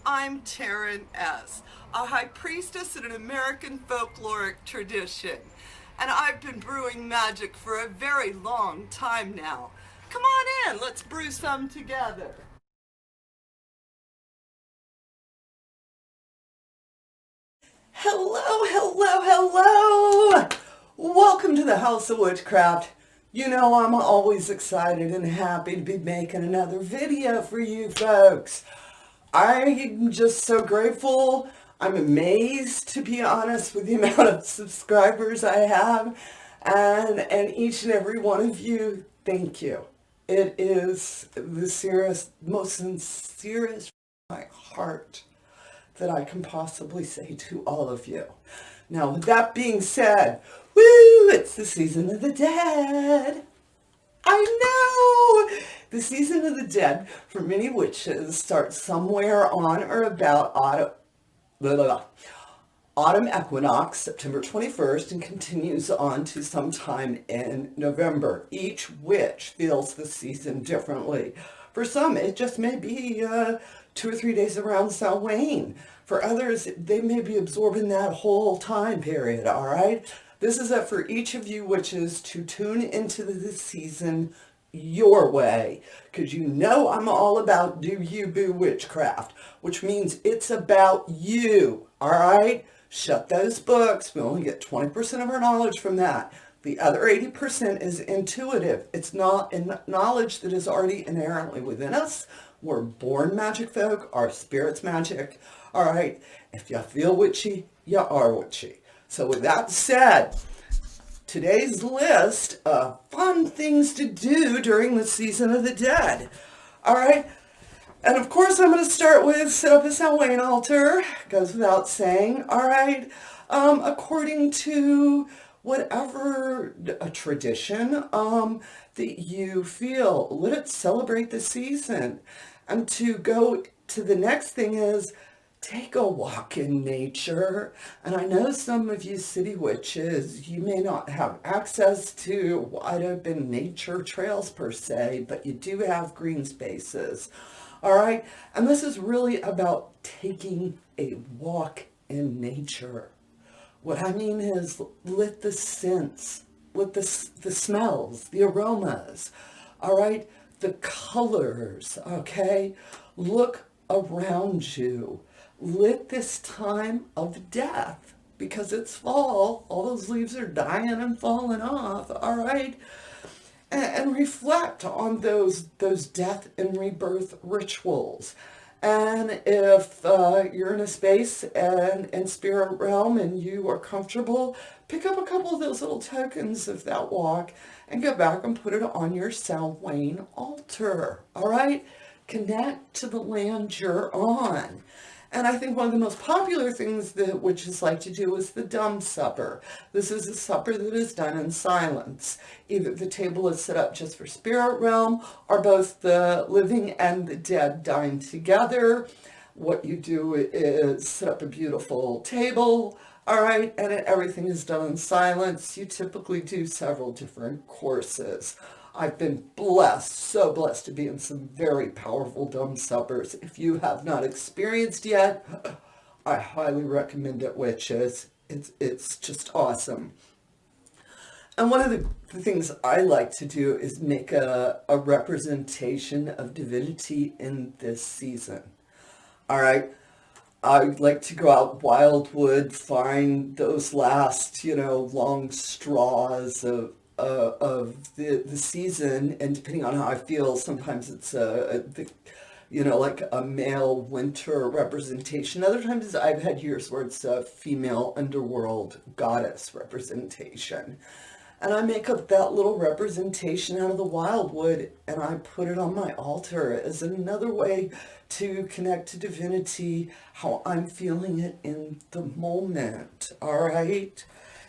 I'm Taren S, a High Priestess in an American folkloric tradition. And I've been brewing magic for a very long time now. Come on in, let's brew some together. Hello. Welcome to the House of Witchcraft. You know I'm always excited and happy to be making another video for you folks. I'm just so grateful. I'm amazed, to be honest, with the amount of subscribers I have. And each and every one of you, thank you. It is the most sincerest from my heart that I can possibly say to all of you. Now, with that being said, woo, it's the season of the dead. I know! The season of the dead for many witches starts somewhere on or about autumn equinox, September 21st, and continues on to sometime in November. Each witch feels the season differently. For some, it just may be 2 or 3 days around Samhain. For others, they may be absorbing that whole time period, all right? This is up for each of you witches to tune into the season your way, because you know I'm all about do you boo witchcraft, which means it's about you, all right? Shut those books. We only get 20% of our knowledge from that. The other 80% is intuitive. It's not knowledge that is already inherently within us. We're born magic folk. Our spirit's magic. All right. If you feel witchy, you are witchy. So with that said, today's list of fun things to do during the season of the dead. All right. And of course, I'm going to start with set up a Samhain altar. Goes without saying. All right. According to whatever a tradition that you feel, let it celebrate the season. And to go to the next thing is take a walk in nature. And I know some of you city witches, you may not have access to wide open nature trails per se, but you do have green spaces. All right. And this is really about taking a walk in nature. What I mean is let the scents, let the smells, the aromas, all right, the colors, okay, look around you. Let this time of death, because it's fall, all those leaves are dying and falling off, all right, and reflect on those death and rebirth rituals. And if you're in a space and spirit realm and you are comfortable, pick up a couple of those little tokens of that walk and go back and put it on your Samhain altar. All right? Connect to the land you're on. And I think one of the most popular things that witches like to do is the dumb supper. This is a supper that is done in silence. Either the table is set up just for spirit realm, or both the living and the dead dine together. What you do is set up a beautiful table, all right, and everything is done in silence. You typically do several different courses. I've been blessed, so blessed to be in some very powerful dumb suppers. If you have not experienced yet, I highly recommend it, witches. It's just awesome. And one of the things I like to do is make a representation of divinity in this season. All right. I like to go out wildwood, find those last, long straws of the season, and depending on how I feel, sometimes it's like a male winter representation. Other times I've had years where it's a female underworld goddess representation. And I make up that little representation out of the wildwood and I put it on my altar as another way to connect to divinity, how I'm feeling it in the moment, all right?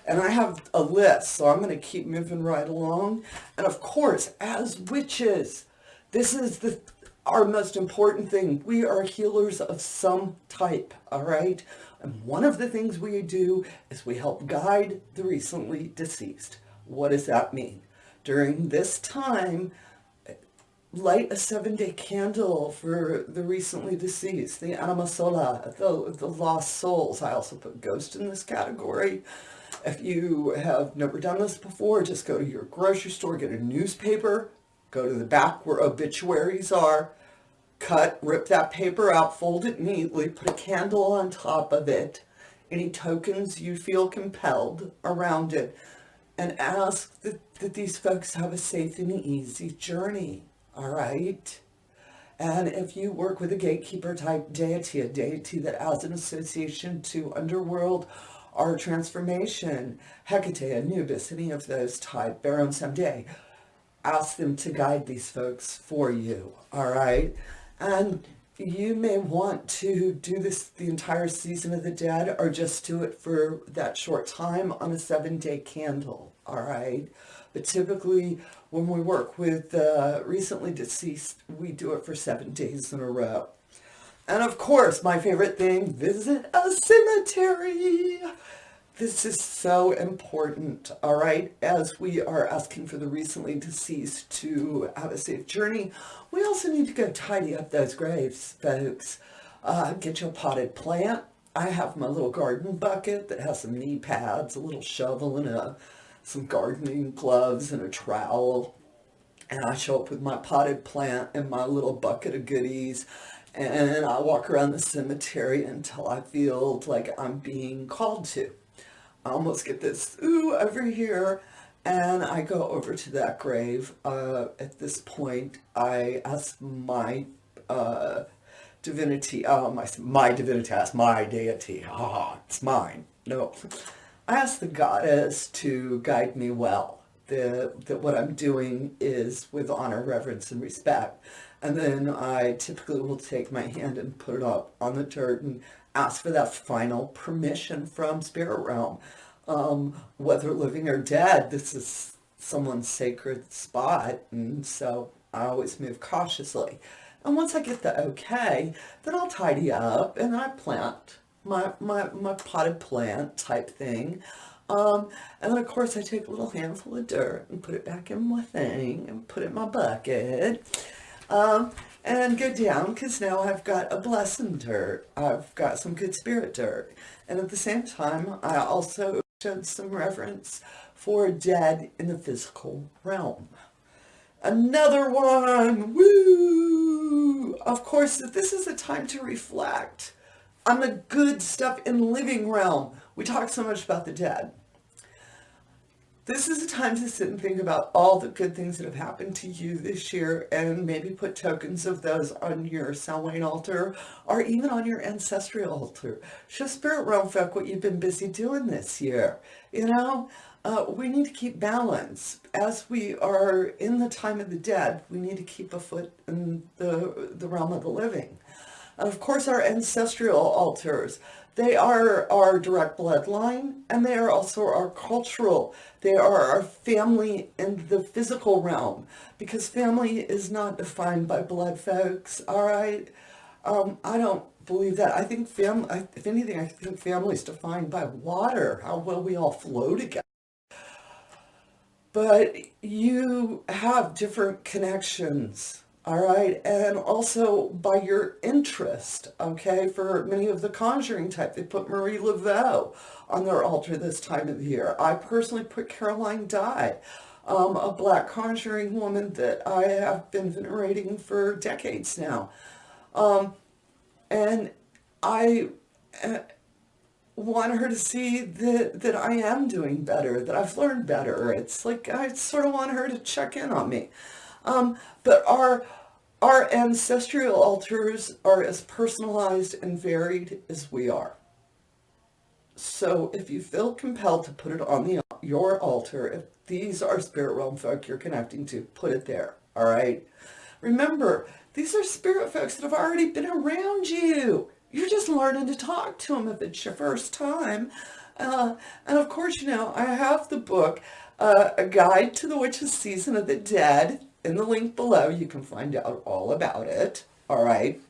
And I have a list, so I'm going to keep moving right along. And of course, as witches, this is our most important thing. We are healers of some type, all right? And one of the things we do is we help guide the recently deceased. What does that mean? During this time, light a 7-day candle for the recently deceased, the anima sola, the lost souls. I also put ghost in this category. If you have never done this before, just go to your grocery store, get a newspaper, go to the back where obituaries are, rip that paper out, fold it neatly, put a candle on top of it, any tokens you feel compelled around it, and ask that these folks have a safe and easy journey, all right? And if you work with a gatekeeper type deity, a deity that has an association to underworld or transformation, Hecate, Anubis, any of those type, Baron Samedi, ask them to guide these folks for you, all right? And you may want to do this the entire season of the dead, or just do it for that short time on a 7-day candle, all right? But typically, when we work with recently deceased, we do it for 7 days in a row. And of course, my favorite thing, visit a cemetery. This is so important, all right? As we are asking for the recently deceased to have a safe journey, we also need to go tidy up those graves, folks. Get your potted plant. I have my little garden bucket that has some knee pads, a little shovel, and some gardening gloves and a trowel. And I show up with my potted plant and my little bucket of goodies, and I walk around the cemetery until I feel like I'm being called to. I almost get this, ooh, over here, and I go over to that grave. At this point, I ask my divinity, my divinity, I ask my deity, it's mine. No, I ask the goddess to guide me well, that what I'm doing is with honor, reverence, and respect. And then I typically will take my hand and put it up on the dirt and ask for that final permission from spirit realm. Whether living or dead, this is someone's sacred spot, and so I always move cautiously. And once I get the okay, then I'll tidy up and I plant my potted plant type thing. And then of course I take a little handful of dirt and put it back in my thing and put it in my bucket. And go down, because now I've got a blessing dirt. I've got some good spirit dirt. And at the same time, I also showed some reverence for dead in the physical realm. Another one, woo! Of course, this is a time to reflect on the good stuff in living realm. We talk so much about the dead. This is a time to sit and think about all the good things that have happened to you this year, and maybe put tokens of those on your Samhain altar or even on your ancestral altar. Show spirit realm folk what you've been busy doing this year. You know, we need to keep balance. As we are in the time of the dead, we need to keep a foot in the realm of the living. And of course, our ancestral altars, they are our direct bloodline, and they are also our cultural. They are our family in the physical realm, because family is not defined by blood, folks, all right? I don't believe that. I think if anything, I think family is defined by water, how well we all flow together. But you have different connections, all right? And also by your interest, okay? For many of the Conjuring type, they put Marie Laveau on their altar this time of the year. I personally put Caroline Dye, a black Conjuring woman that I have been venerating for decades now. And I want her to see that I am doing better, that I've learned better. It's like I sort of want her to check in on me. But our ancestral altars are as personalized and varied as we are. So if you feel compelled to put it on your altar, if these are spirit realm folk you're connecting to, put it there, all right? Remember, these are spirit folks that have already been around you. You're just learning to talk to them if it's your first time. And of course, you know, I have the book, A Guide to the Witch's Season of the Dead. In the link below, you can find out all about it, all right?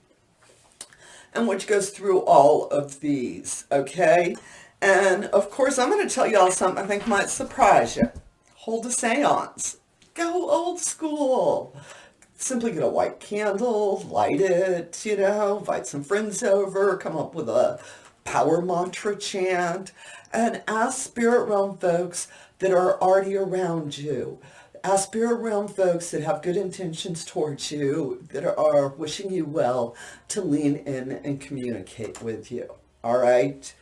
And which goes through all of these, okay? And of course, I'm going to tell y'all something I think might surprise you. Hold a seance. Go old school. simply get a white candle, light it, invite some friends over, come up with a power mantra chant, and ask spirit realm folks that are already around you. Ask spirit realm folks that have good intentions towards you, that are wishing you well, to lean in and communicate with you. All right?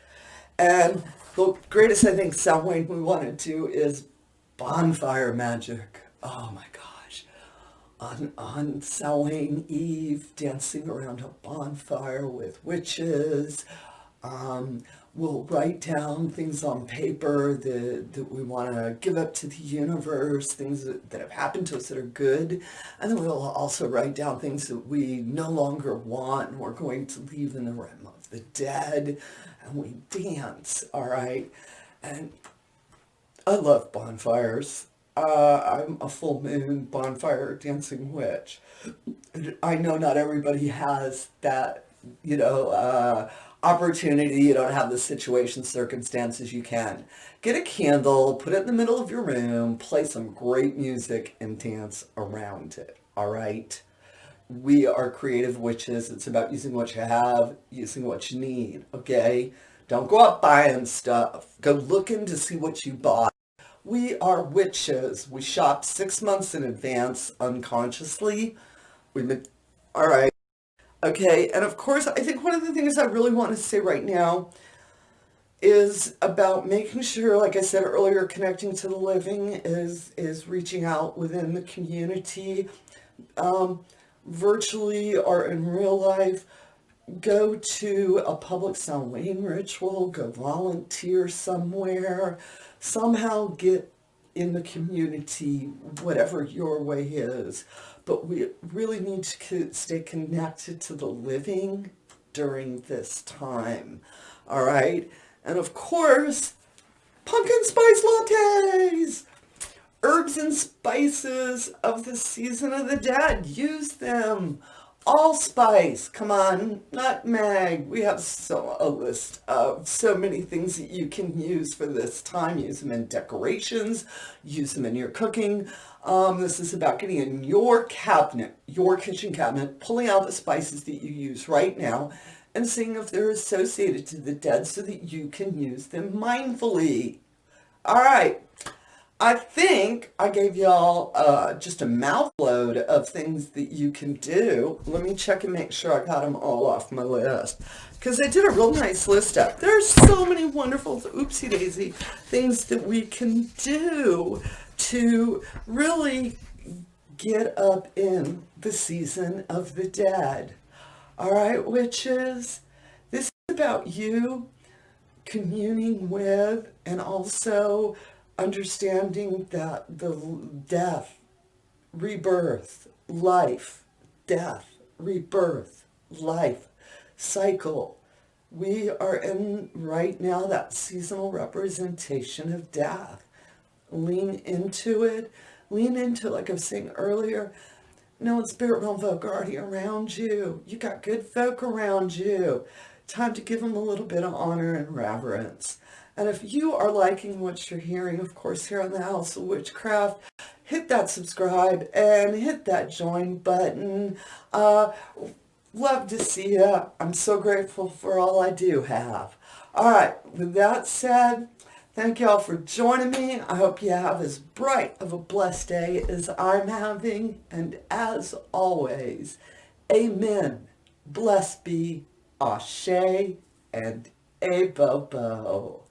And the greatest, I think, sound we want to do is bonfire magic. Oh my gosh. On Samhain Eve, dancing around a bonfire with witches. We'll write down things on paper that we want to give up to the universe, things that have happened to us that are good. And then we'll also write down things that we no longer want and we're going to leave in the realm of the dead. And we dance, all right? And I love bonfires. I'm a full moon bonfire dancing witch. I know not everybody has that, opportunity. You don't have the situation, circumstances. You can get a candle, put it in the middle of your room, play some great music, and dance around it. All right. We are creative witches. It's about using what you have, using what you need. Okay. Don't go out buying stuff. Go looking to see what you bought. We are witches. We shop 6 months in advance unconsciously. All right. Okay, and of course, I think one of the things I really want to say right now is about making sure, like I said earlier, connecting to the living is reaching out within the community, virtually or in real life. Go to a public Samhain ritual, go volunteer somewhere, somehow get in the community, whatever your way is. But we really need to stay connected to the living during this time. All right? And of course, pumpkin spice lattes! Herbs and spices of the season of the dead. Use them. Allspice, come on, nutmeg. We have a list of so many things that you can use for this time. Use them in decorations, use them in your cooking. This is about getting in your cabinet, your kitchen cabinet, pulling out the spices that you use right now and seeing if they're associated to the dead so that you can use them mindfully. All right. I think I gave y'all just a mouthload of things that you can do. Let me check and make sure I got them all off my list. Because I did a real nice list up. There's so many wonderful, oopsie daisy, things that we can do to really get up in the season of the dead. All right, witches? This is about you communing with and also understanding that the death, rebirth, life, death, rebirth, life, cycle. We are in right now that seasonal representation of death. Lean into it. Lean into, like I was saying earlier, knowing spirit realm folk are already around you. You got good folk around you. Time to give them a little bit of honor and reverence. And if you are liking what you're hearing, of course, here on the House of Witchcraft, hit that subscribe and hit that join button. Love to see you. I'm so grateful for all I do have. All right, with that said, thank y'all for joining me. I hope you have as bright of a blessed day as I'm having. And as always, amen. Blessed be, ashe, and a bobo.